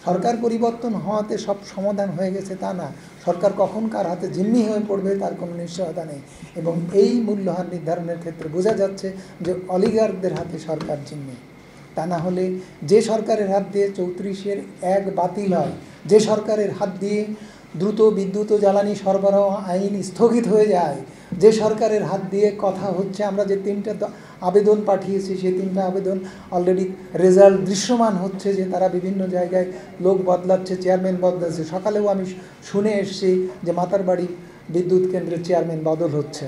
সরকার পরিবর্তন হওয়াতে সব সমাধান হয়ে গেছে তা না। সরকার কখন কার হাতে জিম্মি হয়ে পড়বে তার কোনো নিশ্চয়তা নেই। এবং এই মূল্যহার নির্ধারণের ক্ষেত্রে বোঝা যাচ্ছে যে অলিগার্কদের হাতে সরকার জিম্মি। তা না হলে যে সরকারের হাত দিয়ে 34-এর 1 বাতিল হয়, যে সরকারের হাত দিয়ে দ্রুত বিদ্যুৎ ও জ্বালানি সরবরাহ আইন স্থগিত হয়ে যায়, যে সরকারের হাত দিয়ে কথা হচ্ছে, আমরা যে 3টা আবেদন পাঠিয়েছি সেই 3টা আবেদন অলরেডি রেজাল্ট দৃশ্যমান হচ্ছে যে তারা বিভিন্ন জায়গায় লোক বদলাচ্ছে, চেয়ারম্যান বদলাচ্ছে। সকালেও আমি শুনে এসেছি যে মাতারবাড়ি বিদ্যুৎ কেন্দ্রের চেয়ারম্যান বদল হচ্ছে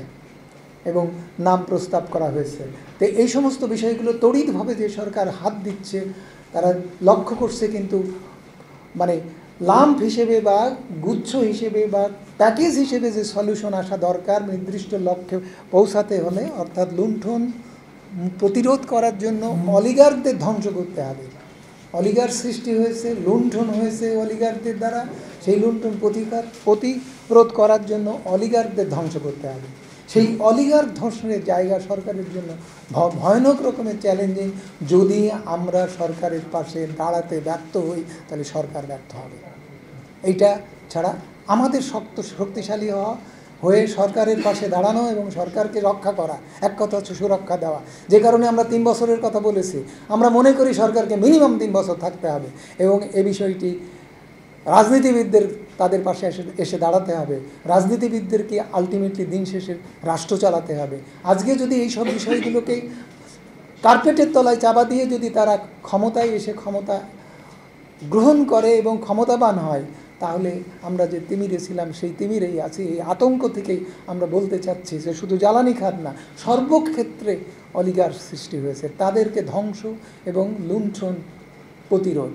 এবং নাম প্রস্তাব করা হয়েছে। তো এই সমস্ত বিষয়গুলো তড়িৎভাবে যে সরকার হাত দিচ্ছে তারা লক্ষ্য করছে, কিন্তু মানে লাম্প হিসেবে বা গুচ্ছ হিসেবে বা প্যাকেজ হিসেবে যে সলিউশন আসা দরকার নির্দিষ্ট লক্ষ্যে পৌঁছাতে হলে, অর্থাৎ লুণ্ঠন প্রতিরোধ করার জন্য অলিগার্কদের ধ্বংস করতে হবে। অলিগার সৃষ্টি হয়েছে, লুণ্ঠন হয়েছে অলিগারদের দ্বারা, সেই লুণ্ঠন প্রতিরোধ করার জন্য অলিগারদের ধ্বংস করতে হবে। সেই অলিগার ধ্বংসের জায়গা সরকারের জন্য ভয়ানক রকমের চ্যালেঞ্জিং। যদি আমরা সরকারের পাশে দাঁড়াতে ব্যর্থ হই তাহলে সরকার ব্যর্থ হবে। এইটা ছাড়া আমাদের শক্তিশালী হয়ে সরকারের পাশে দাঁড়ানো এবং সরকারকে রক্ষা করা, এক কথা হচ্ছে সুরক্ষা দেওয়া। যে কারণে আমরা 3 বছরের কথা বলেছি। আমরা মনে করি সরকারকে মিনিমাম 3 বছর থাকতে হবে এবং এ বিষয়টি রাজনীতিবিদদের তাদের পাশে এসে দাঁড়াতে হবে। রাজনীতিবিদদেরকে আলটিমেটলি দিন শেষে রাষ্ট্র চালাতে হবে। আজকে যদি এই সব বিষয়গুলোকে কার্পেটের তলায় চাপা দিয়ে যদি তারা ক্ষমতায় এসে ক্ষমতা গ্রহণ করে এবং ক্ষমতাবান হয়, তাহলে আমরা যে তিমিরে ছিলাম সেই তিমিরেই আছি। এই আতঙ্ক থেকেই আমরা বলতে চাচ্ছি যে শুধু জ্বালানি খাত না, সর্বক্ষেত্রে অলিগার সৃষ্টি হয়েছে। তাদেরকে ধ্বংস এবং লুণ্ঠন প্রতিরোধ,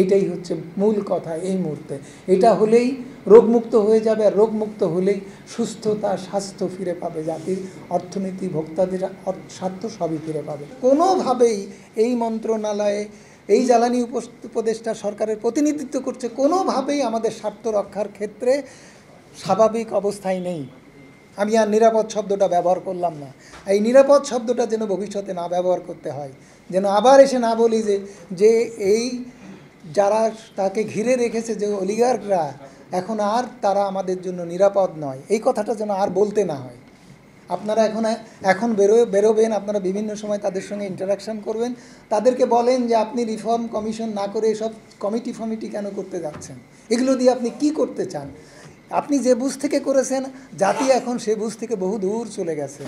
এইটাই হচ্ছে মূল কথা এই মুহূর্তে। এটা হলেই রোগমুক্ত হয়ে যাবে, আর রোগমুক্ত হলেই সুস্থতা, স্বাস্থ্য ফিরে পাবে জাতির, অর্থনীতি, ভোক্তাদের স্বার্থ সবই ফিরে পাবে। কোনোভাবেই এই মন্ত্রণালয়ে এই জ্বালানি উপদেষ্টা সরকারের প্রতিনিধিত্ব করছে, কোনোভাবেই আমাদের স্বার্থ রক্ষার ক্ষেত্রে স্বাভাবিক অবস্থায় নেই। আমি আর নিরাপদ শব্দটা ব্যবহার করলাম না। এই নিরাপদ শব্দটা যেন ভবিষ্যতে না ব্যবহার করতে হয়, যেন আবার এসে না বলি যে এই যারা তাকে ঘিরে রেখেছে যে অলিগার্করা, এখন আর তারা আমাদের জন্য নিরাপদ নয়, এই কথাটা যেন আর বলতে না হয়। আপনারা এখন বেরোবেন, আপনারা বিভিন্ন সময় তাদের সঙ্গে ইন্টারাকশান করবেন, তাদেরকে বলেন যে আপনি রিফর্ম কমিশন না করে এসব কমিটি কেন করতে যাচ্ছেন? এগুলো দিয়ে আপনি কি করতে চান? আপনি যে বুঝ থেকে করেছেন, জাতি এখন সে বুঝ থেকে বহু দূর চলে গেছে।